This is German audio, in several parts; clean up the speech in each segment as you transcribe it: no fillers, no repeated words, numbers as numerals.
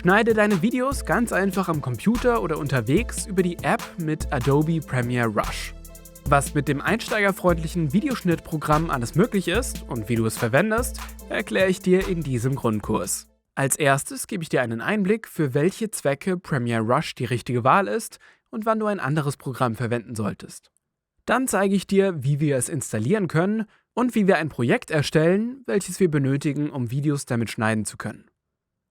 Schneide deine Videos ganz einfach am Computer oder unterwegs über die App mit Adobe Premiere Rush. Was mit dem einsteigerfreundlichen Videoschnittprogramm alles möglich ist und wie du es verwendest, erkläre ich dir in diesem Grundkurs. Als erstes gebe ich dir einen Einblick, für welche Zwecke Premiere Rush die richtige Wahl ist und wann du ein anderes Programm verwenden solltest. Dann zeige ich dir, wie wir es installieren können und wie wir ein Projekt erstellen, welches wir benötigen, um Videos damit schneiden zu können.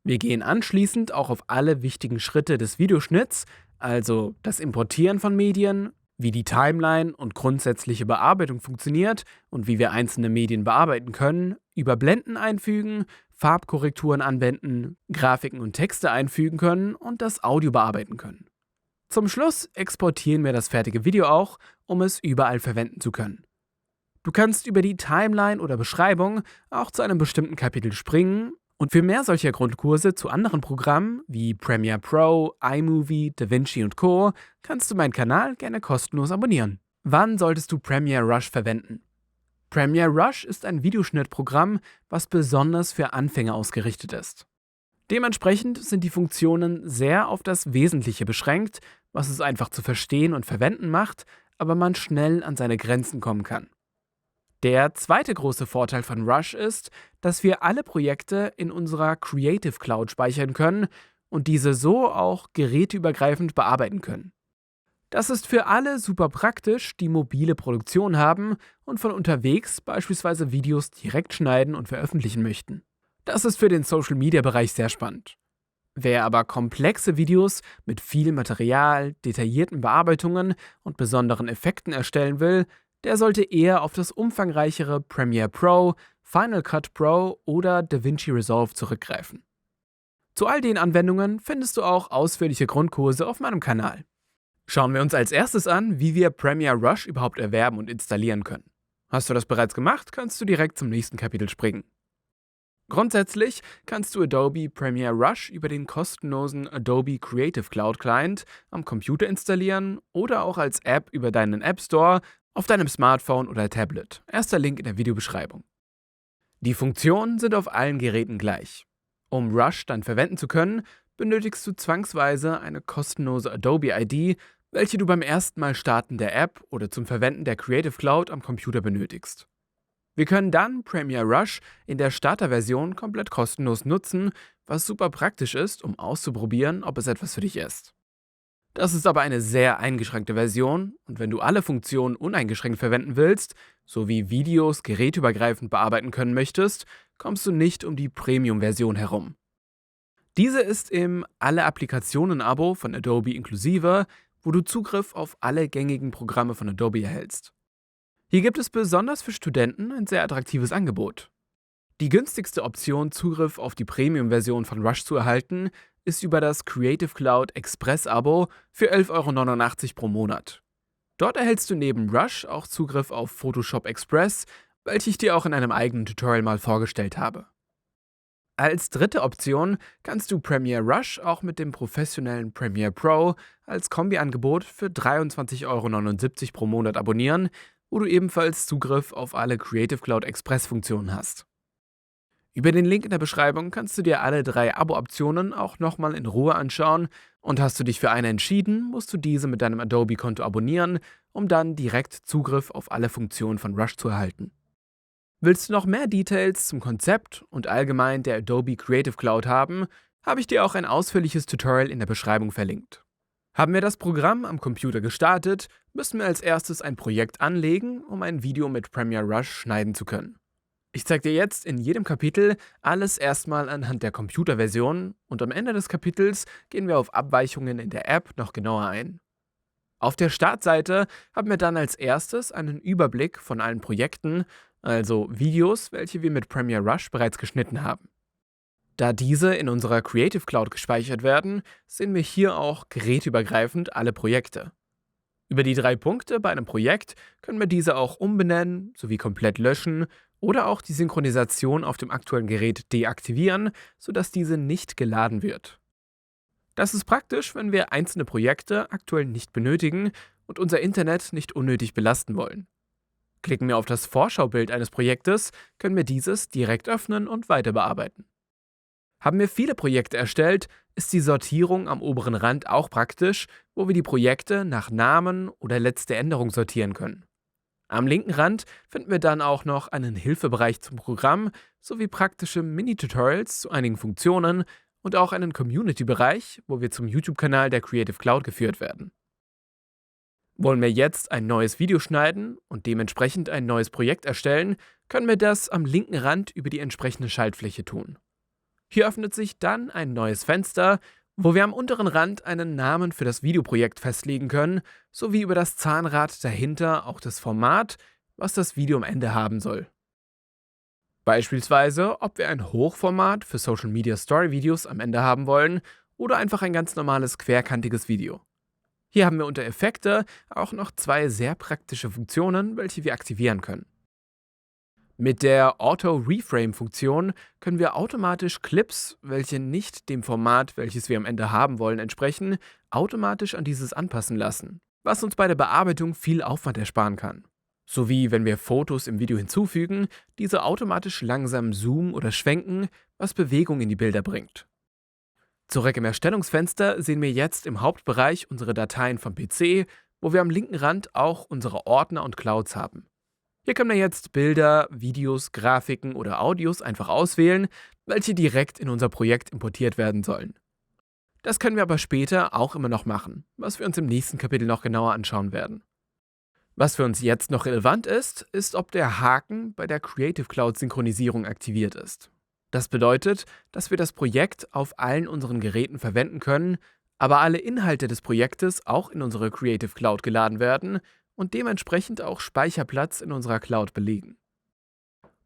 Wir gehen anschließend auch auf alle wichtigen Schritte des Videoschnitts, also das Importieren von Medien, wie die Timeline und grundsätzliche Bearbeitung funktioniert und wie wir einzelne Medien bearbeiten können, über Blenden einfügen, Farbkorrekturen anwenden, Grafiken und Texte einfügen können und das Audio bearbeiten können. Zum Schluss exportieren wir das fertige Video auch, um es überall verwenden zu können. Du kannst über die Timeline oder Beschreibung auch zu einem bestimmten Kapitel springen und für mehr solcher Grundkurse zu anderen Programmen wie Premiere Pro, iMovie, DaVinci und Co. kannst du meinen Kanal gerne kostenlos abonnieren. Wann solltest du Premiere Rush verwenden? Premiere Rush ist ein Videoschnittprogramm, was besonders für Anfänger ausgerichtet ist. Dementsprechend sind die Funktionen sehr auf das Wesentliche beschränkt, was es einfach zu verstehen und verwenden macht, aber man schnell an seine Grenzen kommen kann. Der zweite große Vorteil von Rush ist, dass wir alle Projekte in unserer Creative Cloud speichern können und diese so auch geräteübergreifend bearbeiten können. Das ist für alle super praktisch, die mobile Produktion haben und von unterwegs beispielsweise Videos direkt schneiden und veröffentlichen möchten. Das ist für den Social-Media-Bereich sehr spannend. Wer aber komplexe Videos mit viel Material, detaillierten Bearbeitungen und besonderen Effekten erstellen will, der sollte eher auf das umfangreichere Premiere Pro, Final Cut Pro oder DaVinci Resolve zurückgreifen. Zu all den Anwendungen findest du auch ausführliche Grundkurse auf meinem Kanal. Schauen wir uns als erstes an, wie wir Premiere Rush überhaupt erwerben und installieren können. Hast du das bereits gemacht, kannst du direkt zum nächsten Kapitel springen. Grundsätzlich kannst du Adobe Premiere Rush über den kostenlosen Adobe Creative Cloud Client am Computer installieren oder auch als App über deinen App Store auf deinem Smartphone oder Tablet. Erster Link in der Videobeschreibung. Die Funktionen sind auf allen Geräten gleich. Um Rush dann verwenden zu können, benötigst du zwangsweise eine kostenlose Adobe-ID, welche du beim ersten Mal Starten der App oder zum Verwenden der Creative Cloud am Computer benötigst. Wir können dann Premiere Rush in der Starterversion komplett kostenlos nutzen, was super praktisch ist, um auszuprobieren, ob es etwas für dich ist. Das ist aber eine sehr eingeschränkte Version und wenn du alle Funktionen uneingeschränkt verwenden willst, sowie Videos geräteübergreifend bearbeiten können möchtest, kommst du nicht um die Premium-Version herum. Diese ist im Alle-Applikationen-Abo von Adobe inklusive, wo du Zugriff auf alle gängigen Programme von Adobe erhältst. Hier gibt es besonders für Studenten ein sehr attraktives Angebot. Die günstigste Option, Zugriff auf die Premium-Version von Rush zu erhalten, ist über das Creative Cloud Express-Abo für 11,89 € pro Monat. Dort erhältst du neben Rush auch Zugriff auf Photoshop Express, welche ich dir auch in einem eigenen Tutorial mal vorgestellt habe. Als dritte Option kannst du Premiere Rush auch mit dem professionellen Premiere Pro als Kombiangebot für 23,79 € pro Monat abonnieren, wo du ebenfalls Zugriff auf alle Creative Cloud Express-Funktionen hast. Über den Link in der Beschreibung kannst du dir alle 3 Abo-Optionen auch nochmal in Ruhe anschauen und hast du dich für eine entschieden, musst du diese mit deinem Adobe-Konto abonnieren, um dann direkt Zugriff auf alle Funktionen von Rush zu erhalten. Willst du noch mehr Details zum Konzept und allgemein der Adobe Creative Cloud haben, habe ich dir auch ein ausführliches Tutorial in der Beschreibung verlinkt. Haben wir das Programm am Computer gestartet, müssen wir als erstes ein Projekt anlegen, um ein Video mit Premiere Rush schneiden zu können. Ich zeige dir jetzt in jedem Kapitel alles erstmal anhand der Computerversion und am Ende des Kapitels gehen wir auf Abweichungen in der App noch genauer ein. Auf der Startseite haben wir dann als erstes einen Überblick von allen Projekten, also Videos, welche wir mit Premiere Rush bereits geschnitten haben. Da diese in unserer Creative Cloud gespeichert werden, sehen wir hier auch geräteübergreifend alle Projekte. Über die 3 Punkte bei einem Projekt können wir diese auch umbenennen sowie komplett löschen oder auch die Synchronisation auf dem aktuellen Gerät deaktivieren, sodass diese nicht geladen wird. Das ist praktisch, wenn wir einzelne Projekte aktuell nicht benötigen und unser Internet nicht unnötig belasten wollen. Klicken wir auf das Vorschaubild eines Projektes, können wir dieses direkt öffnen und weiter bearbeiten. Haben wir viele Projekte erstellt, ist die Sortierung am oberen Rand auch praktisch, wo wir die Projekte nach Namen oder letzte Änderung sortieren können. Am linken Rand finden wir dann auch noch einen Hilfebereich zum Programm sowie praktische Mini-Tutorials zu einigen Funktionen und auch einen Community-Bereich, wo wir zum YouTube-Kanal der Creative Cloud geführt werden. Wollen wir jetzt ein neues Video schneiden und dementsprechend ein neues Projekt erstellen, können wir das am linken Rand über die entsprechende Schaltfläche tun. Hier öffnet sich dann ein neues Fenster, wo wir am unteren Rand einen Namen für das Videoprojekt festlegen können, sowie über das Zahnrad dahinter auch das Format, was das Video am Ende haben soll. Beispielsweise, ob wir ein Hochformat für Social Media Story Videos am Ende haben wollen oder einfach ein ganz normales querkantiges Video. Hier haben wir unter Effekte auch noch zwei sehr praktische Funktionen, welche wir aktivieren können. Mit der Auto-Reframe-Funktion können wir automatisch Clips, welche nicht dem Format, welches wir am Ende haben wollen, entsprechen, automatisch an dieses anpassen lassen, was uns bei der Bearbeitung viel Aufwand ersparen kann. Sowie, wenn wir Fotos im Video hinzufügen, diese automatisch langsam zoomen oder schwenken, was Bewegung in die Bilder bringt. Zurück im Erstellungsfenster sehen wir jetzt im Hauptbereich unsere Dateien vom PC, wo wir am linken Rand auch unsere Ordner und Clouds haben. Hier können wir jetzt Bilder, Videos, Grafiken oder Audios einfach auswählen, welche direkt in unser Projekt importiert werden sollen. Das können wir aber später auch immer noch machen, was wir uns im nächsten Kapitel noch genauer anschauen werden. Was für uns jetzt noch relevant ist, ist, ob der Haken bei der Creative Cloud Synchronisierung aktiviert ist. Das bedeutet, dass wir das Projekt auf allen unseren Geräten verwenden können, aber alle Inhalte des Projektes auch in unsere Creative Cloud geladen werden und dementsprechend auch Speicherplatz in unserer Cloud belegen.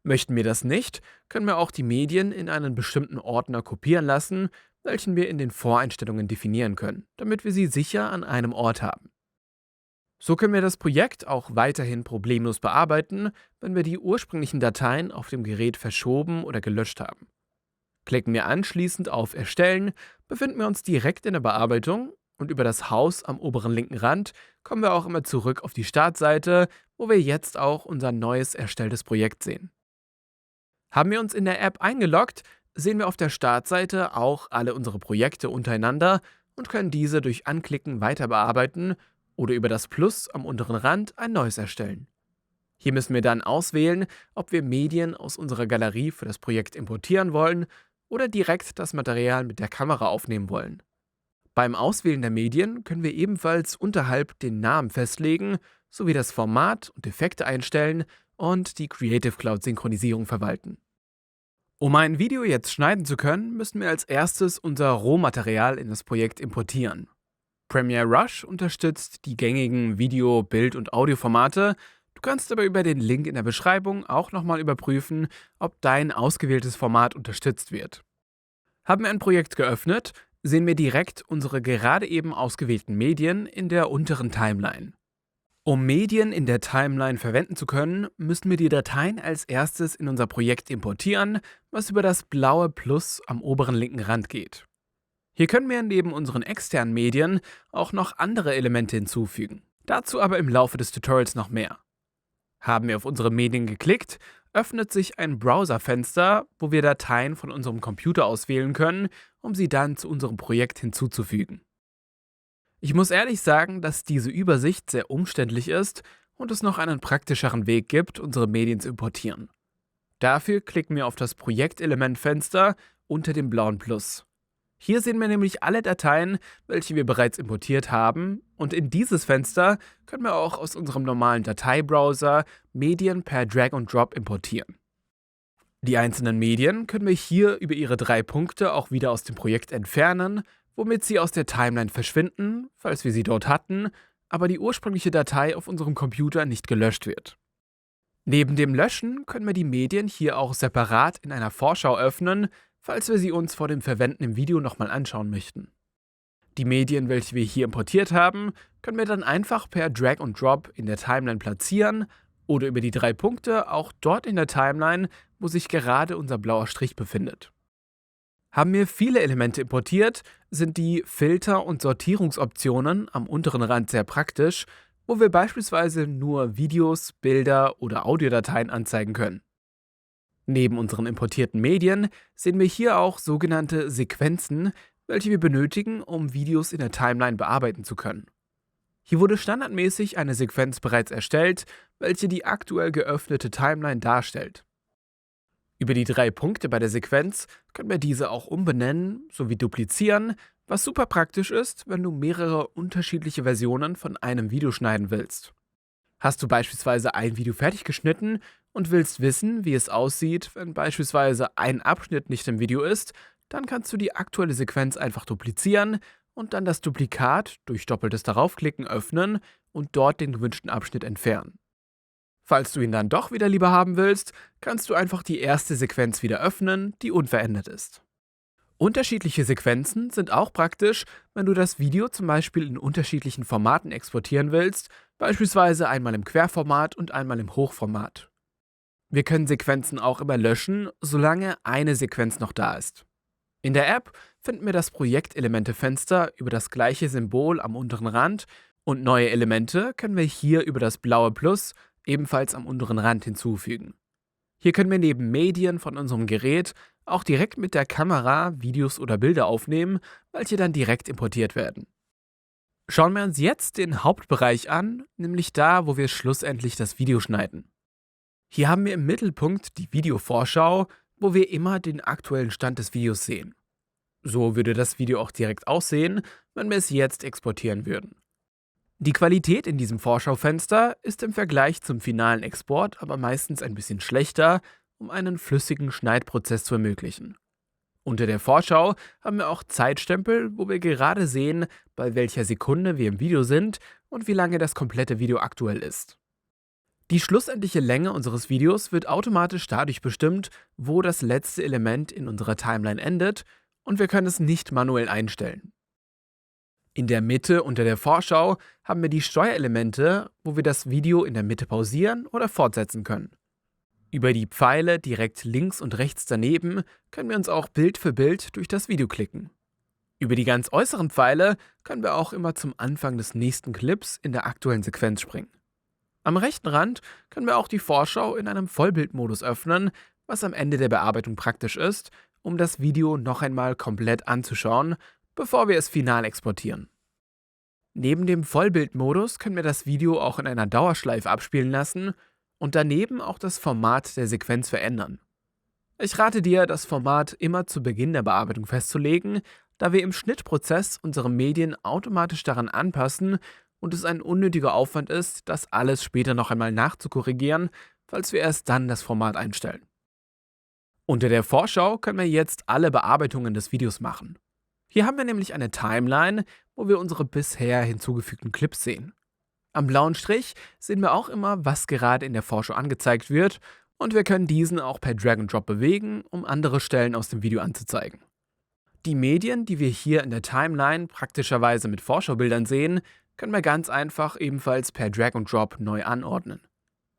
Möchten wir das nicht, können wir auch die Medien in einen bestimmten Ordner kopieren lassen, welchen wir in den Voreinstellungen definieren können, damit wir sie sicher an einem Ort haben. So können wir das Projekt auch weiterhin problemlos bearbeiten, wenn wir die ursprünglichen Dateien auf dem Gerät verschoben oder gelöscht haben. Klicken wir anschließend auf Erstellen, befinden wir uns direkt in der Bearbeitung und über das Haus am oberen linken Rand kommen wir auch immer zurück auf die Startseite, wo wir jetzt auch unser neues erstelltes Projekt sehen. Haben wir uns in der App eingeloggt, sehen wir auf der Startseite auch alle unsere Projekte untereinander und können diese durch Anklicken weiter bearbeiten oder über das Plus am unteren Rand ein neues erstellen. Hier müssen wir dann auswählen, ob wir Medien aus unserer Galerie für das Projekt importieren wollen oder direkt das Material mit der Kamera aufnehmen wollen. Beim Auswählen der Medien können wir ebenfalls unterhalb den Namen festlegen, sowie das Format und Effekte einstellen und die Creative Cloud Synchronisierung verwalten. Um ein Video jetzt schneiden zu können, müssen wir als erstes unser Rohmaterial in das Projekt importieren. Premiere Rush unterstützt die gängigen Video-, Bild- und Audioformate. Du kannst aber über den Link in der Beschreibung auch nochmal überprüfen, ob dein ausgewähltes Format unterstützt wird. Haben wir ein Projekt geöffnet, sehen wir direkt unsere gerade eben ausgewählten Medien in der unteren Timeline. Um Medien in der Timeline verwenden zu können, müssen wir die Dateien als erstes in unser Projekt importieren, was über das blaue Plus am oberen linken Rand geht. Hier können wir neben unseren externen Medien auch noch andere Elemente hinzufügen. Dazu aber im Laufe des Tutorials noch mehr. Haben wir auf unsere Medien geklickt, öffnet sich ein Browserfenster, wo wir Dateien von unserem Computer auswählen können, um sie dann zu unserem Projekt hinzuzufügen. Ich muss ehrlich sagen, dass diese Übersicht sehr umständlich ist und es noch einen praktischeren Weg gibt, unsere Medien zu importieren. Dafür klicken wir auf das Projektelement-Fenster unter dem blauen Plus. Hier sehen wir nämlich alle Dateien, welche wir bereits importiert haben, und in dieses Fenster können wir auch aus unserem normalen Dateibrowser Medien per Drag and Drop importieren. Die einzelnen Medien können wir hier über ihre 3 Punkte auch wieder aus dem Projekt entfernen, womit sie aus der Timeline verschwinden, falls wir sie dort hatten, aber die ursprüngliche Datei auf unserem Computer nicht gelöscht wird. Neben dem Löschen können wir die Medien hier auch separat in einer Vorschau öffnen, falls wir sie uns vor dem Verwenden im Video nochmal anschauen möchten. Die Medien, welche wir hier importiert haben, können wir dann einfach per Drag und Drop in der Timeline platzieren oder über die 3 Punkte auch dort in der Timeline, wo sich gerade unser blauer Strich befindet. Haben wir viele Elemente importiert, sind die Filter- und Sortierungsoptionen am unteren Rand sehr praktisch, wo wir beispielsweise nur Videos, Bilder oder Audiodateien anzeigen können. Neben unseren importierten Medien sehen wir hier auch sogenannte Sequenzen, welche wir benötigen, um Videos in der Timeline bearbeiten zu können. Hier wurde standardmäßig eine Sequenz bereits erstellt, welche die aktuell geöffnete Timeline darstellt. Über die 3 Punkte bei der Sequenz können wir diese auch umbenennen sowie duplizieren, was super praktisch ist, wenn du mehrere unterschiedliche Versionen von einem Video schneiden willst. Hast du beispielsweise ein Video fertig geschnitten und willst wissen, wie es aussieht, wenn beispielsweise ein Abschnitt nicht im Video ist, dann kannst du die aktuelle Sequenz einfach duplizieren und dann das Duplikat durch doppeltes Daraufklicken öffnen und dort den gewünschten Abschnitt entfernen. Falls du ihn dann doch wieder lieber haben willst, kannst du einfach die erste Sequenz wieder öffnen, die unverändert ist. Unterschiedliche Sequenzen sind auch praktisch, wenn du das Video zum Beispiel in unterschiedlichen Formaten exportieren willst, beispielsweise einmal im Querformat und einmal im Hochformat. Wir können Sequenzen auch immer löschen, solange eine Sequenz noch da ist. In der App finden wir das Projektelemente-Fenster über das gleiche Symbol am unteren Rand und neue Elemente können wir hier über das blaue Plus ebenfalls am unteren Rand hinzufügen. Hier können wir neben Medien von unserem Gerät auch direkt mit der Kamera Videos oder Bilder aufnehmen, welche dann direkt importiert werden. Schauen wir uns jetzt den Hauptbereich an, nämlich da, wo wir schlussendlich das Video schneiden. Hier haben wir im Mittelpunkt die Videovorschau, wo wir immer den aktuellen Stand des Videos sehen. So würde das Video auch direkt aussehen, wenn wir es jetzt exportieren würden. Die Qualität in diesem Vorschaufenster ist im Vergleich zum finalen Export aber meistens ein bisschen schlechter, um einen flüssigen Schneidprozess zu ermöglichen. Unter der Vorschau haben wir auch Zeitstempel, wo wir gerade sehen, bei welcher Sekunde wir im Video sind und wie lange das komplette Video aktuell ist. Die schlussendliche Länge unseres Videos wird automatisch dadurch bestimmt, wo das letzte Element in unserer Timeline endet und wir können es nicht manuell einstellen. In der Mitte unter der Vorschau haben wir die Steuerelemente, wo wir das Video in der Mitte pausieren oder fortsetzen können. Über die Pfeile direkt links und rechts daneben können wir uns auch Bild für Bild durch das Video klicken. Über die ganz äußeren Pfeile können wir auch immer zum Anfang des nächsten Clips in der aktuellen Sequenz springen. Am rechten Rand können wir auch die Vorschau in einem Vollbildmodus öffnen, was am Ende der Bearbeitung praktisch ist, um das Video noch einmal komplett anzuschauen, bevor wir es final exportieren. Neben dem Vollbildmodus können wir das Video auch in einer Dauerschleife abspielen lassen und daneben auch das Format der Sequenz verändern. Ich rate dir, das Format immer zu Beginn der Bearbeitung festzulegen, da wir im Schnittprozess unsere Medien automatisch daran anpassen und es ein unnötiger Aufwand ist, das alles später noch einmal nachzukorrigieren, falls wir erst dann das Format einstellen. Unter der Vorschau können wir jetzt alle Bearbeitungen des Videos machen. Hier haben wir nämlich eine Timeline, wo wir unsere bisher hinzugefügten Clips sehen. Am blauen Strich sehen wir auch immer, was gerade in der Vorschau angezeigt wird und wir können diesen auch per Drag and Drop bewegen, um andere Stellen aus dem Video anzuzeigen. Die Medien, die wir hier in der Timeline praktischerweise mit Vorschaubildern sehen, können wir ganz einfach ebenfalls per Drag and Drop neu anordnen.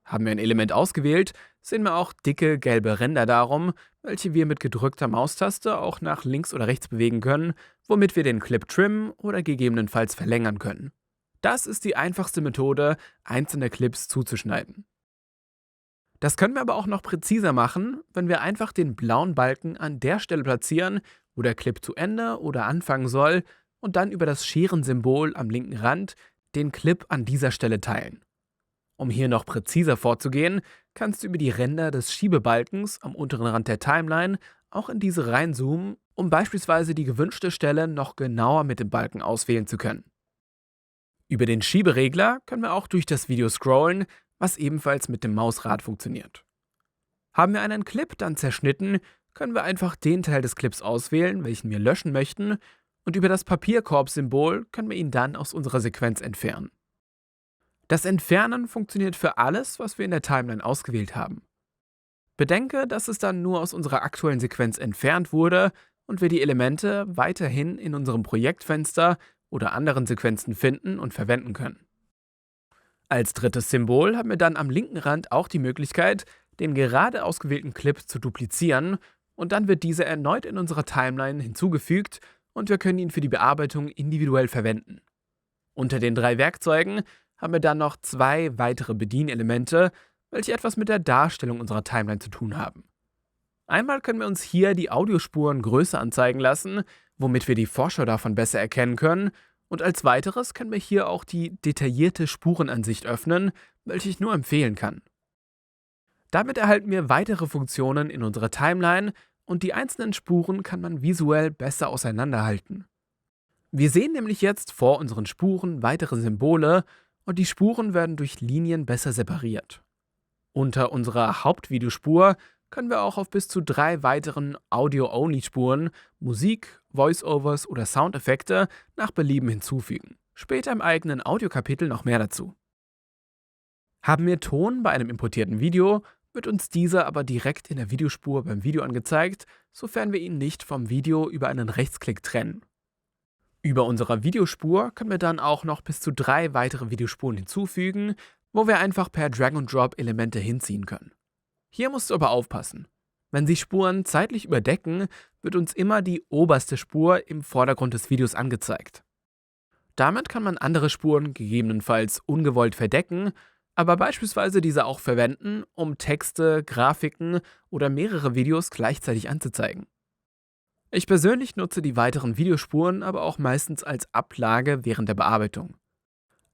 Haben wir ein Element ausgewählt, sehen wir auch dicke gelbe Ränder darum, welche wir mit gedrückter Maustaste auch nach links oder rechts bewegen können, womit wir den Clip trimmen oder gegebenenfalls verlängern können. Das ist die einfachste Methode, einzelne Clips zuzuschneiden. Das können wir aber auch noch präziser machen, wenn wir einfach den blauen Balken an der Stelle platzieren, wo der Clip zu Ende oder anfangen soll und dann über das Scherensymbol am linken Rand den Clip an dieser Stelle teilen. Um hier noch präziser vorzugehen, kannst du über die Ränder des Schiebebalkens am unteren Rand der Timeline auch in diese reinzoomen, um beispielsweise die gewünschte Stelle noch genauer mit dem Balken auswählen zu können. Über den Schieberegler können wir auch durch das Video scrollen, was ebenfalls mit dem Mausrad funktioniert. Haben wir einen Clip dann zerschnitten, können wir einfach den Teil des Clips auswählen, welchen wir löschen möchten, und über das Papierkorb-Symbol können wir ihn dann aus unserer Sequenz entfernen. Das Entfernen funktioniert für alles, was wir in der Timeline ausgewählt haben. Bedenke, dass es dann nur aus unserer aktuellen Sequenz entfernt wurde und wir die Elemente weiterhin in unserem Projektfenster oder anderen Sequenzen finden und verwenden können. Als drittes Symbol haben wir dann am linken Rand auch die Möglichkeit, den gerade ausgewählten Clip zu duplizieren und dann wird dieser erneut in unserer Timeline hinzugefügt und wir können ihn für die Bearbeitung individuell verwenden. Unter den 3 Werkzeugen haben wir dann noch 2 weitere Bedienelemente, welche etwas mit der Darstellung unserer Timeline zu tun haben. Einmal können wir uns hier die Audiospuren größer anzeigen lassen, womit wir die Vorschau davon besser erkennen können. Und als weiteres können wir hier auch die detaillierte Spurenansicht öffnen, welche ich nur empfehlen kann. Damit erhalten wir weitere Funktionen in unserer Timeline und die einzelnen Spuren kann man visuell besser auseinanderhalten. Wir sehen nämlich jetzt vor unseren Spuren weitere Symbole und die Spuren werden durch Linien besser separiert. Unter unserer Hauptvideospur können wir auch auf bis zu 3 weiteren Audio-Only-Spuren Musik, Voiceovers oder Soundeffekte nach Belieben hinzufügen. Später im eigenen Audiokapitel noch mehr dazu. Haben wir Ton bei einem importierten Video, wird uns dieser aber direkt in der Videospur beim Video angezeigt, sofern wir ihn nicht vom Video über einen Rechtsklick trennen. Über unserer Videospur können wir dann auch noch bis zu 3 weitere Videospuren hinzufügen, wo wir einfach per Drag-and-Drop Elemente hinziehen können. Hier musst du aber aufpassen. Wenn sich Spuren zeitlich überdecken, wird uns immer die oberste Spur im Vordergrund des Videos angezeigt. Damit kann man andere Spuren gegebenenfalls ungewollt verdecken, aber beispielsweise diese auch verwenden, um Texte, Grafiken oder mehrere Videos gleichzeitig anzuzeigen. Ich persönlich nutze die weiteren Videospuren aber auch meistens als Ablage während der Bearbeitung.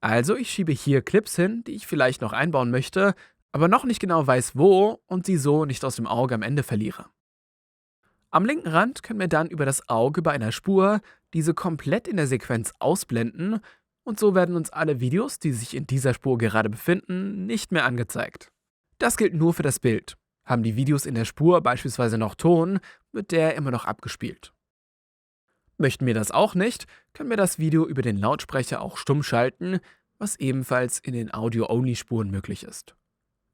Also ich schiebe hier Clips hin, die ich vielleicht noch einbauen möchte, aber noch nicht genau weiß wo und sie so nicht aus dem Auge am Ende verliere. Am linken Rand können wir dann über das Auge bei einer Spur diese komplett in der Sequenz ausblenden und so werden uns alle Videos, die sich in dieser Spur gerade befinden, nicht mehr angezeigt. Das gilt nur für das Bild. Haben die Videos in der Spur beispielsweise noch Ton, wird der immer noch abgespielt. Möchten wir das auch nicht, können wir das Video über den Lautsprecher auch stumm schalten, was ebenfalls in den Audio-Only-Spuren möglich ist.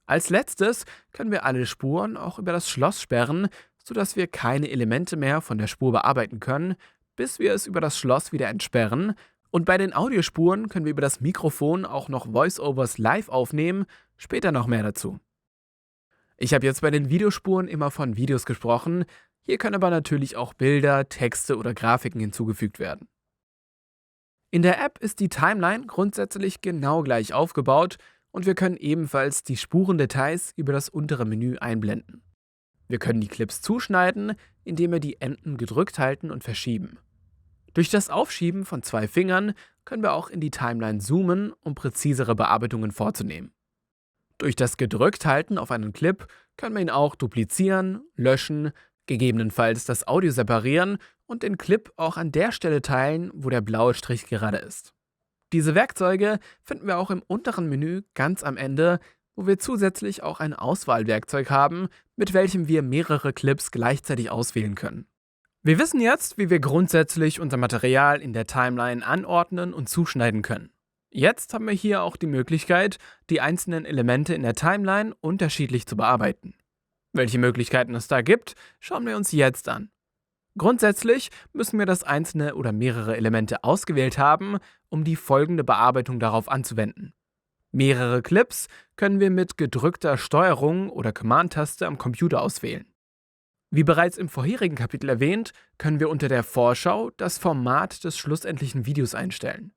Als letztes können wir alle Spuren auch über das Schloss sperren, sodass wir keine Elemente mehr von der Spur bearbeiten können, bis wir es über das Schloss wieder entsperren. Und bei den Audiospuren können wir über das Mikrofon auch noch Voiceovers live aufnehmen, später noch mehr dazu. Ich habe jetzt bei den Videospuren immer von Videos gesprochen, hier können aber natürlich auch Bilder, Texte oder Grafiken hinzugefügt werden. In der App ist die Timeline grundsätzlich genau gleich aufgebaut und wir können ebenfalls die Spurendetails über das untere Menü einblenden. Wir können die Clips zuschneiden, indem wir die Enden gedrückt halten und verschieben. Durch das Aufschieben von 2 Fingern können wir auch in die Timeline zoomen, um präzisere Bearbeitungen vorzunehmen. Durch das gedrückt halten auf einen Clip können wir ihn auch duplizieren, löschen, gegebenenfalls das Audio separieren und den Clip auch an der Stelle teilen, wo der blaue Strich gerade ist. Diese Werkzeuge finden wir auch im unteren Menü ganz am Ende, wo wir zusätzlich auch ein Auswahlwerkzeug haben, mit welchem wir mehrere Clips gleichzeitig auswählen können. Wir wissen jetzt, wie wir grundsätzlich unser Material in der Timeline anordnen und zuschneiden können. Jetzt haben wir hier auch die Möglichkeit, die einzelnen Elemente in der Timeline unterschiedlich zu bearbeiten. Welche Möglichkeiten es da gibt, schauen wir uns jetzt an. Grundsätzlich müssen wir das einzelne oder mehrere Elemente ausgewählt haben, um die folgende Bearbeitung darauf anzuwenden. Mehrere Clips können wir mit gedrückter Steuerung oder Command-Taste am Computer auswählen. Wie bereits im vorherigen Kapitel erwähnt, können wir unter der Vorschau das Format des schlussendlichen Videos einstellen.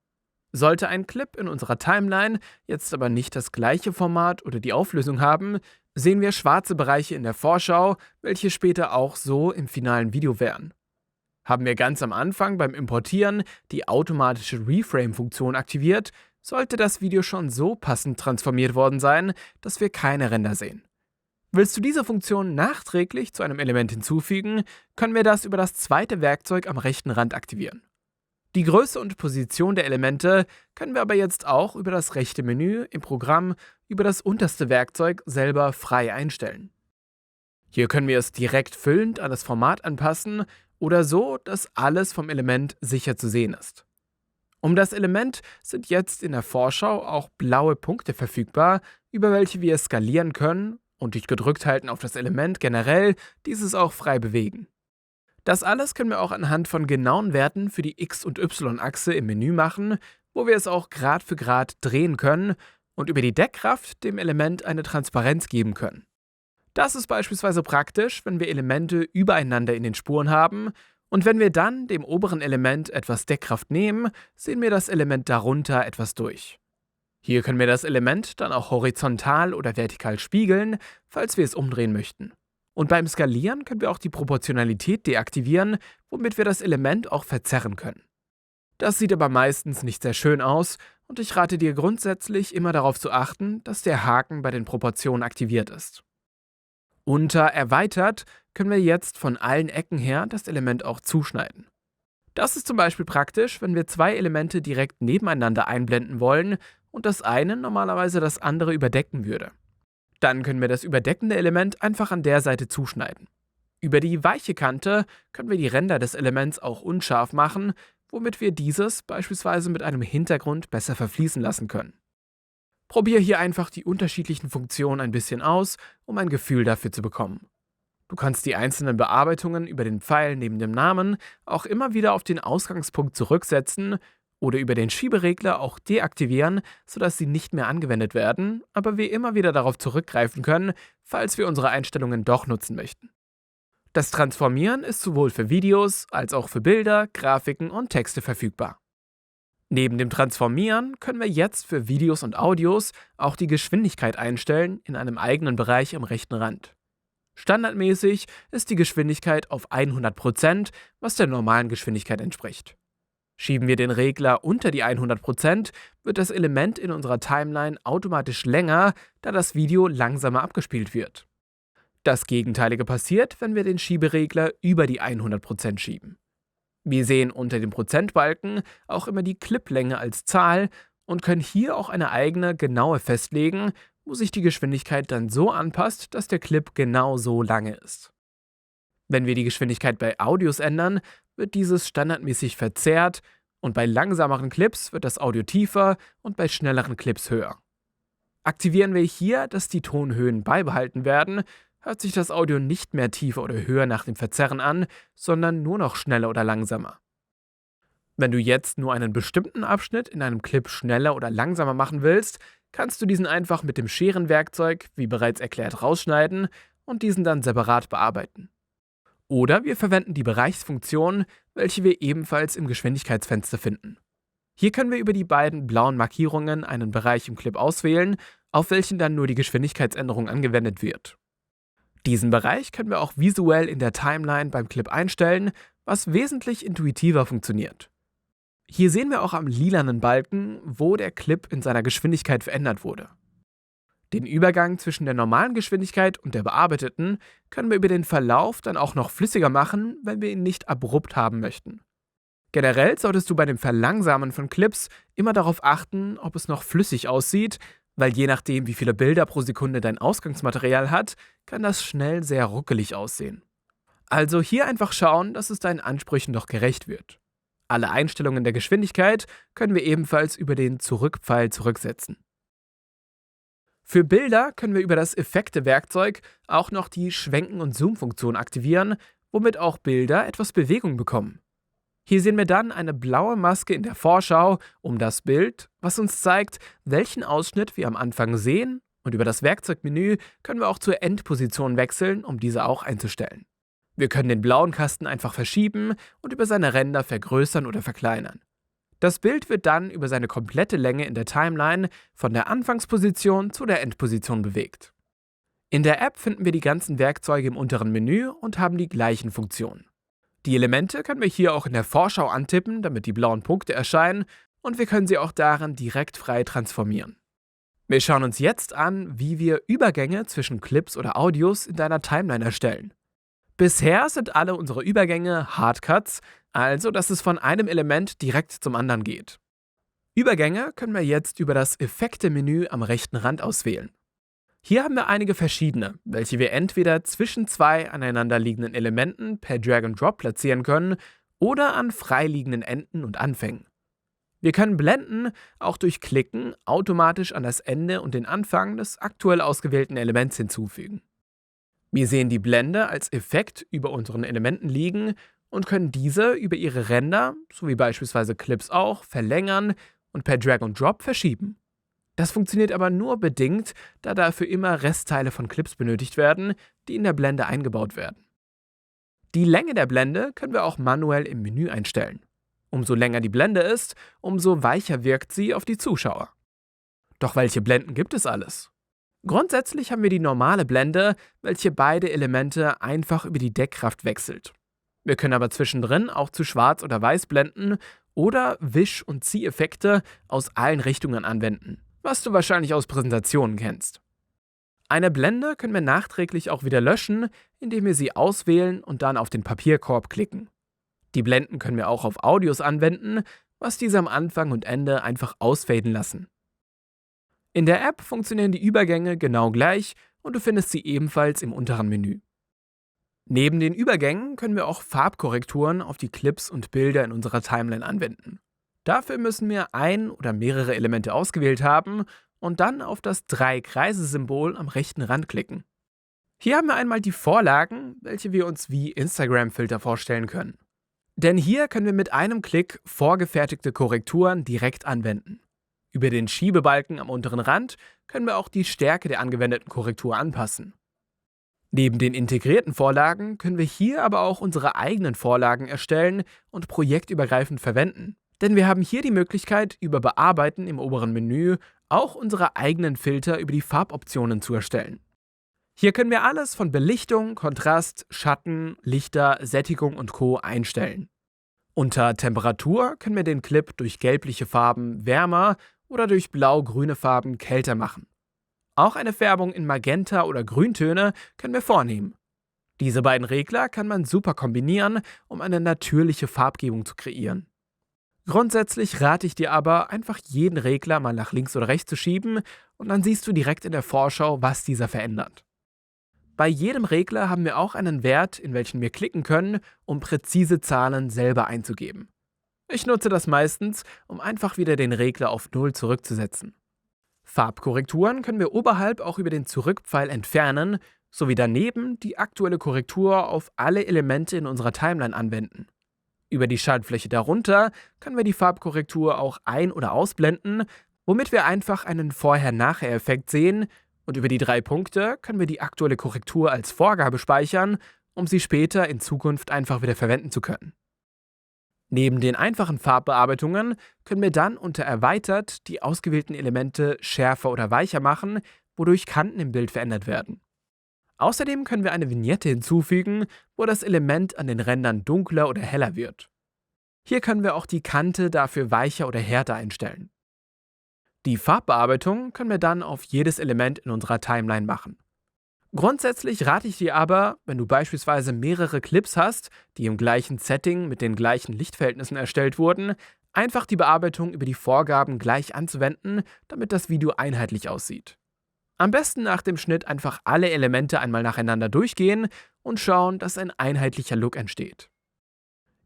Sollte ein Clip in unserer Timeline jetzt aber nicht das gleiche Format oder die Auflösung haben, sehen wir schwarze Bereiche in der Vorschau, welche später auch so im finalen Video wären. Haben wir ganz am Anfang beim Importieren die automatische Reframe-Funktion aktiviert, sollte das Video schon so passend transformiert worden sein, dass wir keine Ränder sehen. Willst du diese Funktion nachträglich zu einem Element hinzufügen, können wir das über das zweite Werkzeug am rechten Rand aktivieren. Die Größe und Position der Elemente können wir aber jetzt auch über das rechte Menü im Programm über das unterste Werkzeug selber frei einstellen. Hier können wir es direkt füllend an das Format anpassen oder so, dass alles vom Element sicher zu sehen ist. Um das Element sind jetzt in der Vorschau auch blaue Punkte verfügbar, über welche wir skalieren können und durch gedrückt halten auf das Element generell dieses auch frei bewegen. Das alles können wir auch anhand von genauen Werten für die X- und Y-Achse im Menü machen, wo wir es auch Grad für Grad drehen können und über die Deckkraft dem Element eine Transparenz geben können. Das ist beispielsweise praktisch, wenn wir Elemente übereinander in den Spuren haben und wenn wir dann dem oberen Element etwas Deckkraft nehmen, sehen wir das Element darunter etwas durch. Hier können wir das Element dann auch horizontal oder vertikal spiegeln, falls wir es umdrehen möchten. Und beim Skalieren können wir auch die Proportionalität deaktivieren, womit wir das Element auch verzerren können. Das sieht aber meistens nicht sehr schön aus und ich rate dir grundsätzlich immer darauf zu achten, dass der Haken bei den Proportionen aktiviert ist. Unter Erweitert können wir jetzt von allen Ecken her das Element auch zuschneiden. Das ist zum Beispiel praktisch, wenn wir zwei Elemente direkt nebeneinander einblenden wollen und das eine normalerweise das andere überdecken würde. Dann können wir das überdeckende Element einfach an der Seite zuschneiden. Über die weiche Kante können wir die Ränder des Elements auch unscharf machen, womit wir dieses beispielsweise mit einem Hintergrund besser verfließen lassen können. Probier hier einfach die unterschiedlichen Funktionen ein bisschen aus, um ein Gefühl dafür zu bekommen. Du kannst die einzelnen Bearbeitungen über den Pfeil neben dem Namen auch immer wieder auf den Ausgangspunkt zurücksetzen oder über den Schieberegler auch deaktivieren, sodass sie nicht mehr angewendet werden, aber wir immer wieder darauf zurückgreifen können, falls wir unsere Einstellungen doch nutzen möchten. Das Transformieren ist sowohl für Videos als auch für Bilder, Grafiken und Texte verfügbar. Neben dem Transformieren können wir jetzt für Videos und Audios auch die Geschwindigkeit einstellen in einem eigenen Bereich am rechten Rand. Standardmäßig ist die Geschwindigkeit auf 100%, was der normalen Geschwindigkeit entspricht. Schieben wir den Regler unter die 100%, wird das Element in unserer Timeline automatisch länger, da das Video langsamer abgespielt wird. Das Gegenteilige passiert, wenn wir den Schieberegler über die 100% schieben. Wir sehen unter dem Prozentbalken auch immer die Cliplänge als Zahl und können hier auch eine eigene genaue festlegen, wo sich die Geschwindigkeit dann so anpasst, dass der Clip genau so lange ist. Wenn wir die Geschwindigkeit bei Audios ändern, wird dieses standardmäßig verzerrt und bei langsameren Clips wird das Audio tiefer und bei schnelleren Clips höher. Aktivieren wir hier, dass die Tonhöhen beibehalten werden, hört sich das Audio nicht mehr tiefer oder höher nach dem Verzerren an, sondern nur noch schneller oder langsamer. Wenn du jetzt nur einen bestimmten Abschnitt in einem Clip schneller oder langsamer machen willst, kannst du diesen einfach mit dem Scherenwerkzeug, wie bereits erklärt, rausschneiden und diesen dann separat bearbeiten. Oder wir verwenden die Bereichsfunktion, welche wir ebenfalls im Geschwindigkeitsfenster finden. Hier können wir über die beiden blauen Markierungen einen Bereich im Clip auswählen, auf welchen dann nur die Geschwindigkeitsänderung angewendet wird. Diesen Bereich können wir auch visuell in der Timeline beim Clip einstellen, was wesentlich intuitiver funktioniert. Hier sehen wir auch am lilanen Balken, wo der Clip in seiner Geschwindigkeit verändert wurde. Den Übergang zwischen der normalen Geschwindigkeit und der bearbeiteten können wir über den Verlauf dann auch noch flüssiger machen, wenn wir ihn nicht abrupt haben möchten. Generell solltest du bei dem Verlangsamen von Clips immer darauf achten, ob es noch flüssig aussieht, weil je nachdem, wie viele Bilder pro Sekunde dein Ausgangsmaterial hat, kann das schnell sehr ruckelig aussehen. Also hier einfach schauen, dass es deinen Ansprüchen doch gerecht wird. Alle Einstellungen der Geschwindigkeit können wir ebenfalls über den Zurückpfeil zurücksetzen. Für Bilder können wir über das Effekte-Werkzeug auch noch die Schwenken- und Zoom-Funktion aktivieren, womit auch Bilder etwas Bewegung bekommen. Hier sehen wir dann eine blaue Maske in der Vorschau um das Bild, was uns zeigt, welchen Ausschnitt wir am Anfang sehen, und über das Werkzeugmenü können wir auch zur Endposition wechseln, um diese auch einzustellen. Wir können den blauen Kasten einfach verschieben und über seine Ränder vergrößern oder verkleinern. Das Bild wird dann über seine komplette Länge in der Timeline von der Anfangsposition zu der Endposition bewegt. In der App finden wir die ganzen Werkzeuge im unteren Menü und haben die gleichen Funktionen. Die Elemente können wir hier auch in der Vorschau antippen, damit die blauen Punkte erscheinen, und wir können sie auch darin direkt frei transformieren. Wir schauen uns jetzt an, wie wir Übergänge zwischen Clips oder Audios in deiner Timeline erstellen. Bisher sind alle unsere Übergänge Hardcuts, also dass es von einem Element direkt zum anderen geht. Übergänge können wir jetzt über das Effekte-Menü am rechten Rand auswählen. Hier haben wir einige verschiedene, welche wir entweder zwischen zwei aneinanderliegenden Elementen per Drag and Drop platzieren können oder an freiliegenden Enden und Anfängen. Wir können Blenden auch durch Klicken automatisch an das Ende und den Anfang des aktuell ausgewählten Elements hinzufügen. Wir sehen die Blende als Effekt über unseren Elementen liegen und können diese über ihre Ränder, so wie beispielsweise Clips auch, verlängern und per Drag and Drop verschieben. Das funktioniert aber nur bedingt, da dafür immer Restteile von Clips benötigt werden, die in der Blende eingebaut werden. Die Länge der Blende können wir auch manuell im Menü einstellen. Umso länger die Blende ist, umso weicher wirkt sie auf die Zuschauer. Doch welche Blenden gibt es alles? Grundsätzlich haben wir die normale Blende, welche beide Elemente einfach über die Deckkraft wechselt. Wir können aber zwischendrin auch zu Schwarz oder Weiß blenden oder Wisch- und Zieheffekte aus allen Richtungen anwenden, was du wahrscheinlich aus Präsentationen kennst. Eine Blende können wir nachträglich auch wieder löschen, indem wir sie auswählen und dann auf den Papierkorb klicken. Die Blenden können wir auch auf Audios anwenden, was diese am Anfang und Ende einfach ausfaden lassen. In der App funktionieren die Übergänge genau gleich und du findest sie ebenfalls im unteren Menü. Neben den Übergängen können wir auch Farbkorrekturen auf die Clips und Bilder in unserer Timeline anwenden. Dafür müssen wir ein oder mehrere Elemente ausgewählt haben und dann auf das 3-Kreise-Symbol am rechten Rand klicken. Hier haben wir einmal die Vorlagen, welche wir uns wie Instagram-Filter vorstellen können. Denn hier können wir mit einem Klick vorgefertigte Korrekturen direkt anwenden. Über den Schiebebalken am unteren Rand können wir auch die Stärke der angewendeten Korrektur anpassen. Neben den integrierten Vorlagen können wir hier aber auch unsere eigenen Vorlagen erstellen und projektübergreifend verwenden. Denn wir haben hier die Möglichkeit, über Bearbeiten im oberen Menü auch unsere eigenen Filter über die Farboptionen zu erstellen. Hier können wir alles von Belichtung, Kontrast, Schatten, Lichter, Sättigung und Co. einstellen. Unter Temperatur können wir den Clip durch gelbliche Farben wärmer oder durch blau-grüne Farben kälter machen. Auch eine Färbung in Magenta- oder Grüntöne können wir vornehmen. Diese beiden Regler kann man super kombinieren, um eine natürliche Farbgebung zu kreieren. Grundsätzlich rate ich dir aber, einfach jeden Regler mal nach links oder rechts zu schieben und dann siehst du direkt in der Vorschau, was dieser verändert. Bei jedem Regler haben wir auch einen Wert, in welchen wir klicken können, um präzise Zahlen selber einzugeben. Ich nutze das meistens, um einfach wieder den Regler auf 0 zurückzusetzen. Farbkorrekturen können wir oberhalb auch über den Zurückpfeil entfernen, sowie daneben die aktuelle Korrektur auf alle Elemente in unserer Timeline anwenden. Über die Schaltfläche darunter können wir die Farbkorrektur auch ein- oder ausblenden, womit wir einfach einen Vorher-Nachher-Effekt sehen, und über die 3 Punkte können wir die aktuelle Korrektur als Vorgabe speichern, um sie später in Zukunft einfach wieder verwenden zu können. Neben den einfachen Farbbearbeitungen können wir dann unter Erweitert die ausgewählten Elemente schärfer oder weicher machen, wodurch Kanten im Bild verändert werden. Außerdem können wir eine Vignette hinzufügen, wo das Element an den Rändern dunkler oder heller wird. Hier können wir auch die Kante dafür weicher oder härter einstellen. Die Farbbearbeitung können wir dann auf jedes Element in unserer Timeline machen. Grundsätzlich rate ich dir aber, wenn du beispielsweise mehrere Clips hast, die im gleichen Setting mit den gleichen Lichtverhältnissen erstellt wurden, einfach die Bearbeitung über die Vorgaben gleich anzuwenden, damit das Video einheitlich aussieht. Am besten nach dem Schnitt einfach alle Elemente einmal nacheinander durchgehen und schauen, dass ein einheitlicher Look entsteht.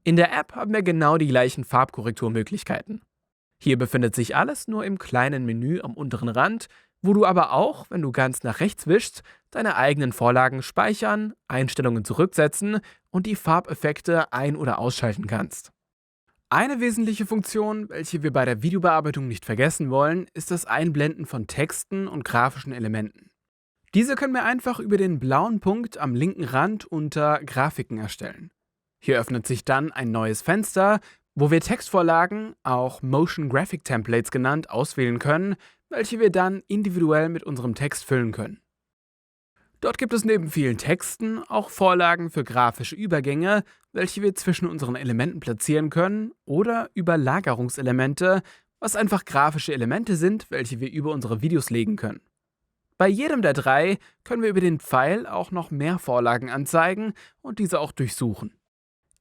In der App haben wir genau die gleichen Farbkorrekturmöglichkeiten. Hier befindet sich alles nur im kleinen Menü am unteren Rand, wo du aber auch, wenn du ganz nach rechts wischst, deine eigenen Vorlagen speichern, Einstellungen zurücksetzen und die Farbeffekte ein- oder ausschalten kannst. Eine wesentliche Funktion, welche wir bei der Videobearbeitung nicht vergessen wollen, ist das Einblenden von Texten und grafischen Elementen. Diese können wir einfach über den blauen Punkt am linken Rand unter Grafiken erstellen. Hier öffnet sich dann ein neues Fenster, wo wir Textvorlagen, auch Motion Graphic Templates genannt, auswählen können, welche wir dann individuell mit unserem Text füllen können. Dort gibt es neben vielen Texten auch Vorlagen für grafische Übergänge, welche wir zwischen unseren Elementen platzieren können, oder Überlagerungselemente, was einfach grafische Elemente sind, welche wir über unsere Videos legen können. Bei jedem der 3 können wir über den Pfeil auch noch mehr Vorlagen anzeigen und diese auch durchsuchen.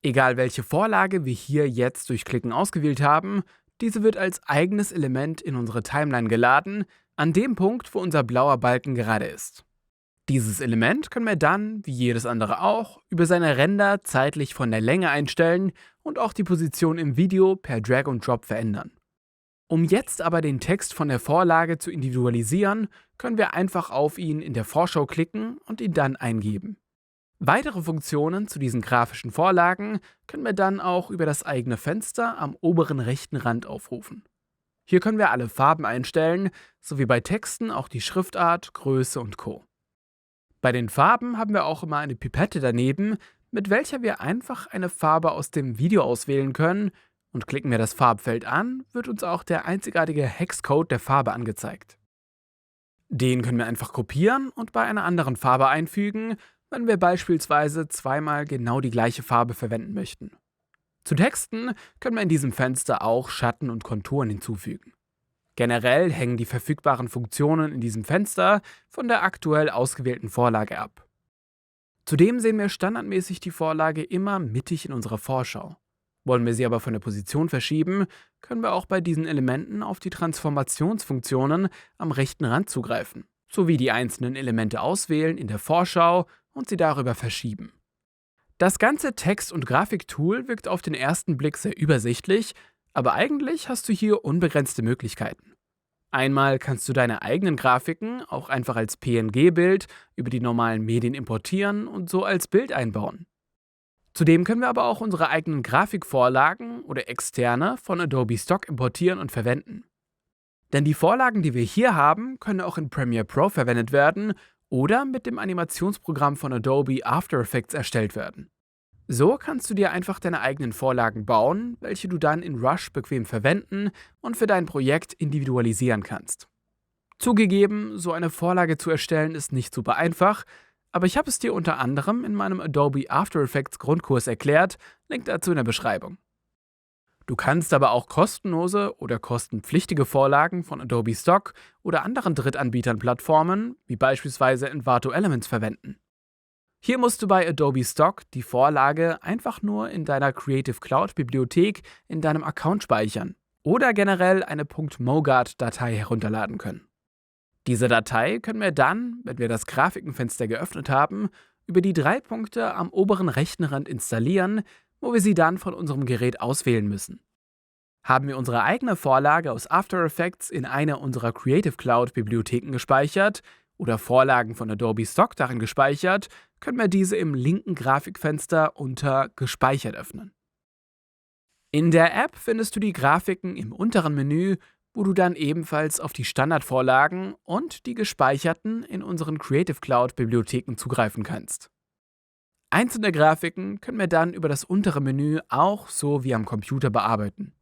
Egal welche Vorlage wir hier jetzt durch Klicken ausgewählt haben, diese wird als eigenes Element in unsere Timeline geladen, an dem Punkt, wo unser blauer Balken gerade ist. Dieses Element können wir dann, wie jedes andere auch, über seine Ränder zeitlich von der Länge einstellen und auch die Position im Video per Drag und Drop verändern. Um jetzt aber den Text von der Vorlage zu individualisieren, können wir einfach auf ihn in der Vorschau klicken und ihn dann eingeben. Weitere Funktionen zu diesen grafischen Vorlagen können wir dann auch über das eigene Fenster am oberen rechten Rand aufrufen. Hier können wir alle Farben einstellen, sowie bei Texten auch die Schriftart, Größe und Co. Bei den Farben haben wir auch immer eine Pipette daneben, mit welcher wir einfach eine Farbe aus dem Video auswählen können, und klicken wir das Farbfeld an, wird uns auch der einzigartige Hexcode der Farbe angezeigt. Den können wir einfach kopieren und bei einer anderen Farbe einfügen, wenn wir beispielsweise zweimal genau die gleiche Farbe verwenden möchten. Zu Texten können wir in diesem Fenster auch Schatten und Konturen hinzufügen. Generell hängen die verfügbaren Funktionen in diesem Fenster von der aktuell ausgewählten Vorlage ab. Zudem sehen wir standardmäßig die Vorlage immer mittig in unserer Vorschau. Wollen wir sie aber von der Position verschieben, können wir auch bei diesen Elementen auf die Transformationsfunktionen am rechten Rand zugreifen, sowie die einzelnen Elemente auswählen in der Vorschau und sie darüber verschieben. Das ganze Text- und Grafiktool wirkt auf den ersten Blick sehr übersichtlich, aber eigentlich hast du hier unbegrenzte Möglichkeiten. Einmal kannst du deine eigenen Grafiken auch einfach als PNG-Bild über die normalen Medien importieren und so als Bild einbauen. Zudem können wir aber auch unsere eigenen Grafikvorlagen oder externe von Adobe Stock importieren und verwenden. Denn die Vorlagen, die wir hier haben, können auch in Premiere Pro verwendet werden oder mit dem Animationsprogramm von Adobe After Effects erstellt werden. So kannst du dir einfach deine eigenen Vorlagen bauen, welche du dann in Rush bequem verwenden und für dein Projekt individualisieren kannst. Zugegeben, so eine Vorlage zu erstellen ist nicht super einfach, aber ich habe es dir unter anderem in meinem Adobe After Effects Grundkurs erklärt, Link dazu in der Beschreibung. Du kannst aber auch kostenlose oder kostenpflichtige Vorlagen von Adobe Stock oder anderen Drittanbietern-Plattformen, wie beispielsweise Envato Elements, verwenden. Hier musst du bei Adobe Stock die Vorlage einfach nur in deiner Creative Cloud Bibliothek in deinem Account speichern oder generell eine .mogart-Datei herunterladen können. Diese Datei können wir dann, wenn wir das Grafikenfenster geöffnet haben, über die 3 Punkte am oberen rechten Rand installieren, wo wir sie dann von unserem Gerät auswählen müssen. Haben wir unsere eigene Vorlage aus After Effects in einer unserer Creative Cloud Bibliotheken gespeichert oder Vorlagen von Adobe Stock darin gespeichert, können wir diese im linken Grafikfenster unter Gespeichert öffnen. In der App findest du die Grafiken im unteren Menü, wo du dann ebenfalls auf die Standardvorlagen und die gespeicherten in unseren Creative Cloud Bibliotheken zugreifen kannst. Einzelne Grafiken können wir dann über das untere Menü auch so wie am Computer bearbeiten.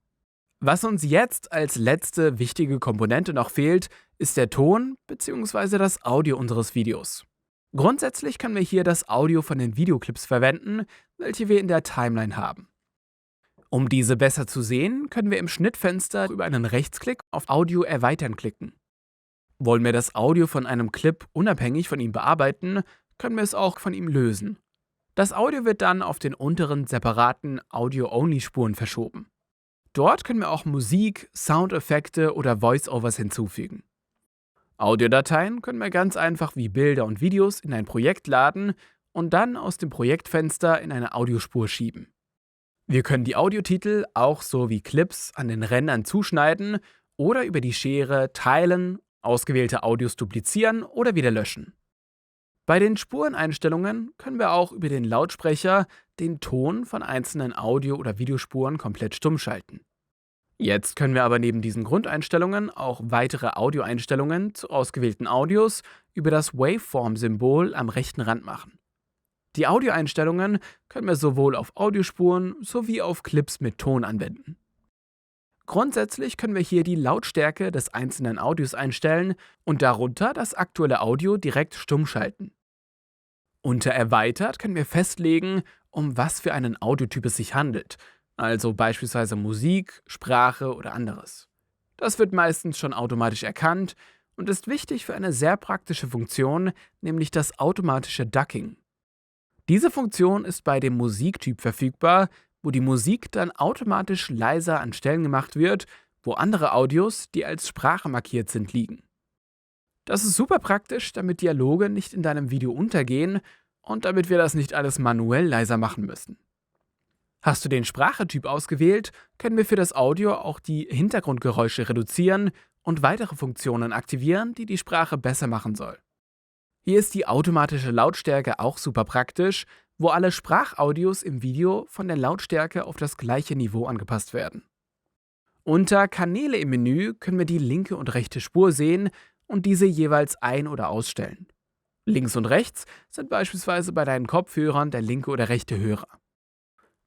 Was uns jetzt als letzte wichtige Komponente noch fehlt, ist der Ton bzw. das Audio unseres Videos. Grundsätzlich können wir hier das Audio von den Videoclips verwenden, welche wir in der Timeline haben. Um diese besser zu sehen, können wir im Schnittfenster über einen Rechtsklick auf Audio erweitern klicken. Wollen wir das Audio von einem Clip unabhängig von ihm bearbeiten, können wir es auch von ihm lösen. Das Audio wird dann auf den unteren separaten Audio-Only-Spuren verschoben. Dort können wir auch Musik, Soundeffekte oder Voice-Overs hinzufügen. Audiodateien können wir ganz einfach wie Bilder und Videos in ein Projekt laden und dann aus dem Projektfenster in eine Audiospur schieben. Wir können die Audiotitel auch so wie Clips an den Rändern zuschneiden oder über die Schere teilen, ausgewählte Audios duplizieren oder wieder löschen. Bei den Spureneinstellungen können wir auch über den Lautsprecher den Ton von einzelnen Audio- oder Videospuren komplett stumm schalten. Jetzt können wir aber neben diesen Grundeinstellungen auch weitere Audioeinstellungen zu ausgewählten Audios über das Waveform-Symbol am rechten Rand machen. Die Audioeinstellungen können wir sowohl auf Audiospuren sowie auf Clips mit Ton anwenden. Grundsätzlich können wir hier die Lautstärke des einzelnen Audios einstellen und darunter das aktuelle Audio direkt stumm schalten. Unter Erweitert können wir festlegen, um was für einen Audiotyp es sich handelt, also beispielsweise Musik, Sprache oder anderes. Das wird meistens schon automatisch erkannt und ist wichtig für eine sehr praktische Funktion, nämlich das automatische Ducking. Diese Funktion ist bei dem Musiktyp verfügbar, wo die Musik dann automatisch leiser an Stellen gemacht wird, wo andere Audios, die als Sprache markiert sind, liegen. Das ist super praktisch, damit Dialoge nicht in deinem Video untergehen und damit wir das nicht alles manuell leiser machen müssen. Hast du den Sprachetyp ausgewählt, können wir für das Audio auch die Hintergrundgeräusche reduzieren und weitere Funktionen aktivieren, die die Sprache besser machen soll. Hier ist die automatische Lautstärke auch super praktisch, wo alle Sprachaudios im Video von der Lautstärke auf das gleiche Niveau angepasst werden. Unter Kanäle im Menü können wir die linke und rechte Spur sehen und diese jeweils ein- oder ausstellen. Links und rechts sind beispielsweise bei deinen Kopfhörern der linke oder rechte Hörer.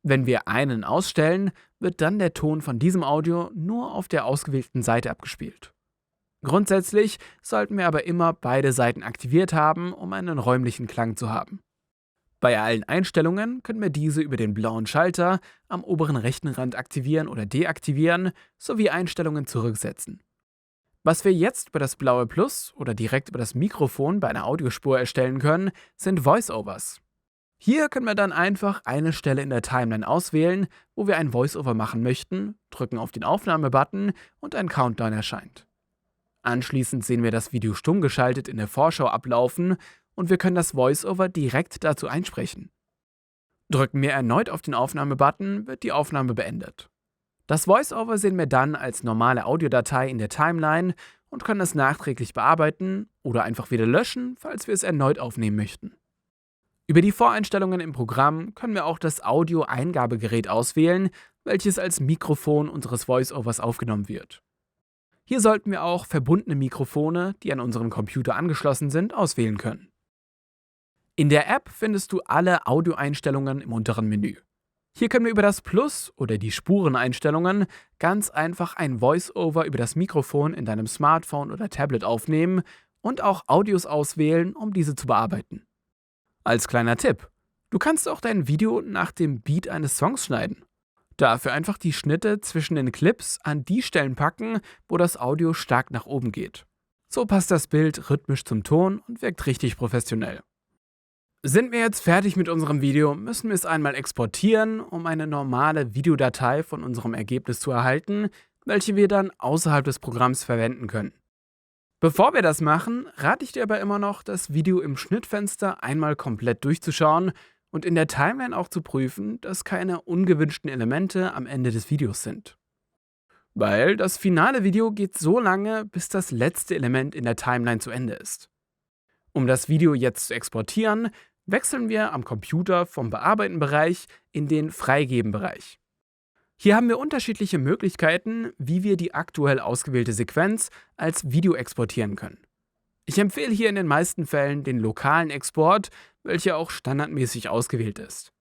Wenn wir einen ausstellen, wird dann der Ton von diesem Audio nur auf der ausgewählten Seite abgespielt. Grundsätzlich sollten wir aber immer beide Seiten aktiviert haben, um einen räumlichen Klang zu haben. Bei allen Einstellungen können wir diese über den blauen Schalter am oberen rechten Rand aktivieren oder deaktivieren, sowie Einstellungen zurücksetzen. Was wir jetzt über das blaue Plus oder direkt über das Mikrofon bei einer Audiospur erstellen können, sind Voiceovers. Hier können wir dann einfach eine Stelle in der Timeline auswählen, wo wir ein Voiceover machen möchten, drücken auf den Aufnahmebutton und ein Countdown erscheint. Anschließend sehen wir das Video stumm geschaltet in der Vorschau ablaufen und wir können das Voiceover direkt dazu einsprechen. Drücken wir erneut auf den Aufnahmebutton, wird die Aufnahme beendet. Das Voiceover sehen wir dann als normale Audiodatei in der Timeline und können es nachträglich bearbeiten oder einfach wieder löschen, falls wir es erneut aufnehmen möchten. Über die Voreinstellungen im Programm können wir auch das Audio-Eingabegerät auswählen, welches als Mikrofon unseres Voiceovers aufgenommen wird. Hier sollten wir auch verbundene Mikrofone, die an unseren Computer angeschlossen sind, auswählen können. In der App findest du alle Audioeinstellungen im unteren Menü. Hier können wir über das Plus oder die Spureneinstellungen ganz einfach ein Voiceover über das Mikrofon in deinem Smartphone oder Tablet aufnehmen und auch Audios auswählen, um diese zu bearbeiten. Als kleiner Tipp: Du kannst auch dein Video nach dem Beat eines Songs schneiden. Dafür einfach die Schnitte zwischen den Clips an die Stellen packen, wo das Audio stark nach oben geht. So passt das Bild rhythmisch zum Ton und wirkt richtig professionell. Sind wir jetzt fertig mit unserem Video, müssen wir es einmal exportieren, um eine normale Videodatei von unserem Ergebnis zu erhalten, welche wir dann außerhalb des Programms verwenden können. Bevor wir das machen, rate ich dir aber immer noch, das Video im Schnittfenster einmal komplett durchzuschauen und in der Timeline auch zu prüfen, dass keine ungewünschten Elemente am Ende des Videos sind. Weil das finale Video geht so lange, bis das letzte Element in der Timeline zu Ende ist. Um das Video jetzt zu exportieren, wechseln wir am Computer vom Bearbeiten-Bereich in den Freigeben-Bereich. Hier haben wir unterschiedliche Möglichkeiten, wie wir die aktuell ausgewählte Sequenz als Video exportieren können. Ich empfehle hier in den meisten Fällen den lokalen Export, welcher auch standardmäßig ausgewählt ist.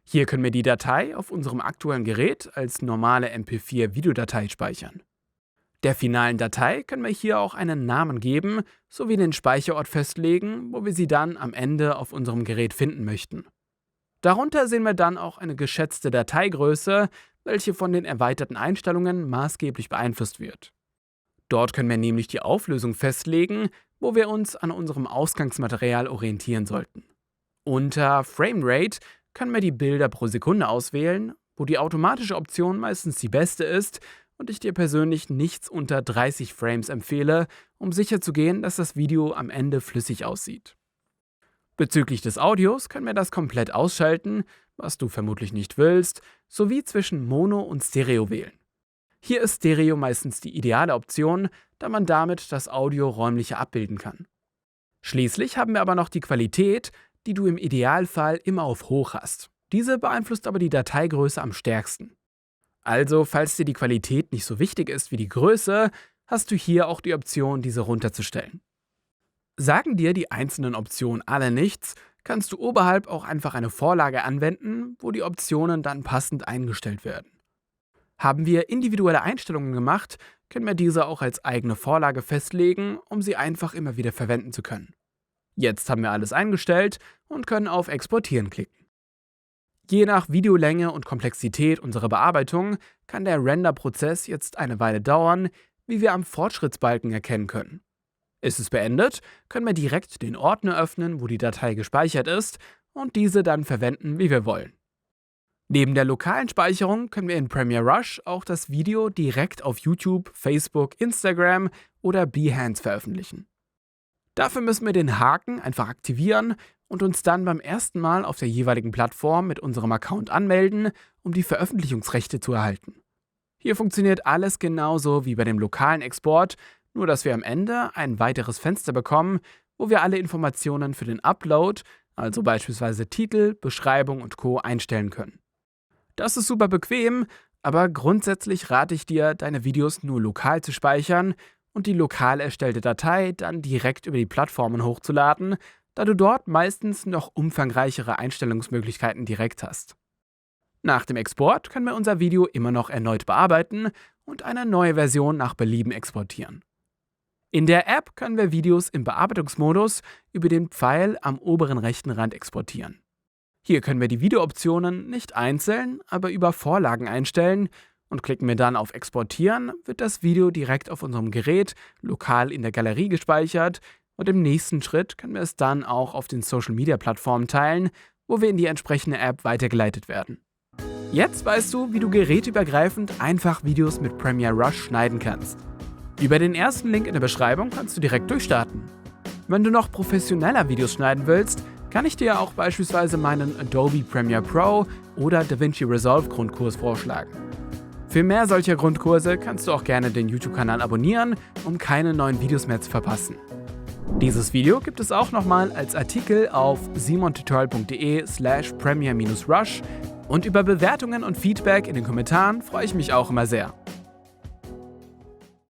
Hier können wir die Datei auf unserem aktuellen Gerät als normale MP4-Videodatei speichern. Der finalen Datei können wir hier auch einen Namen geben, sowie den Speicherort festlegen, wo wir sie dann am Ende auf unserem Gerät finden möchten. Darunter sehen wir dann auch eine geschätzte Dateigröße, welche von den erweiterten Einstellungen maßgeblich beeinflusst wird. Dort können wir nämlich die Auflösung festlegen, wo wir uns an unserem Ausgangsmaterial orientieren sollten. Unter Framerate können wir die Bilder pro Sekunde auswählen, wo die automatische Option meistens die beste ist und ich dir persönlich nichts unter 30 Frames empfehle, um sicherzugehen, dass das Video am Ende flüssig aussieht. Bezüglich des Audios können wir das komplett ausschalten, was du vermutlich nicht willst, sowie zwischen Mono und Stereo wählen. Hier ist Stereo meistens die ideale Option, da man damit das Audio räumlicher abbilden kann. Schließlich haben wir aber noch die Qualität, die du im Idealfall immer auf Hoch hast. Diese beeinflusst aber die Dateigröße am stärksten. Also, falls dir die Qualität nicht so wichtig ist wie die Größe, hast du hier auch die Option, diese runterzustellen. Sagen dir die einzelnen Optionen alle nichts, kannst du oberhalb auch einfach eine Vorlage anwenden, wo die Optionen dann passend eingestellt werden. Haben wir individuelle Einstellungen gemacht, können wir diese auch als eigene Vorlage festlegen, um sie einfach immer wieder verwenden zu können. Jetzt haben wir alles eingestellt und können auf Exportieren klicken. Je nach Videolänge und Komplexität unserer Bearbeitung kann der Render-Prozess jetzt eine Weile dauern, wie wir am Fortschrittsbalken erkennen können. Ist es beendet, können wir direkt den Ordner öffnen, wo die Datei gespeichert ist, und diese dann verwenden, wie wir wollen. Neben der lokalen Speicherung können wir in Premiere Rush auch das Video direkt auf YouTube, Facebook, Instagram oder Behance veröffentlichen. Dafür müssen wir den Haken einfach aktivieren und uns dann beim ersten Mal auf der jeweiligen Plattform mit unserem Account anmelden, um die Veröffentlichungsrechte zu erhalten. Hier funktioniert alles genauso wie bei dem lokalen Export, nur dass wir am Ende ein weiteres Fenster bekommen, wo wir alle Informationen für den Upload, also beispielsweise Titel, Beschreibung und Co. einstellen können. Das ist super bequem, aber grundsätzlich rate ich dir, deine Videos nur lokal zu speichern und die lokal erstellte Datei dann direkt über die Plattformen hochzuladen, da du dort meistens noch umfangreichere Einstellungsmöglichkeiten direkt hast. Nach dem Export können wir unser Video immer noch erneut bearbeiten und eine neue Version nach Belieben exportieren. In der App können wir Videos im Bearbeitungsmodus über den Pfeil am oberen rechten Rand exportieren. Hier können wir die Videooptionen nicht einzeln, aber über Vorlagen einstellen und klicken wir dann auf Exportieren, wird das Video direkt auf unserem Gerät lokal in der Galerie gespeichert und im nächsten Schritt können wir es dann auch auf den Social-Media-Plattformen teilen, wo wir in die entsprechende App weitergeleitet werden. Jetzt weißt du, wie du gerätübergreifend einfach Videos mit Premiere Rush schneiden kannst. Über den ersten Link in der Beschreibung kannst du direkt durchstarten. Wenn du noch professioneller Videos schneiden willst, kann ich dir auch beispielsweise meinen Adobe Premiere Pro oder DaVinci Resolve Grundkurs vorschlagen. Für mehr solcher Grundkurse kannst du auch gerne den YouTube-Kanal abonnieren, um keine neuen Videos mehr zu verpassen. Dieses Video gibt es auch nochmal als Artikel auf simontutorial.de/premiere-rush und über Bewertungen und Feedback in den Kommentaren freue ich mich auch immer sehr.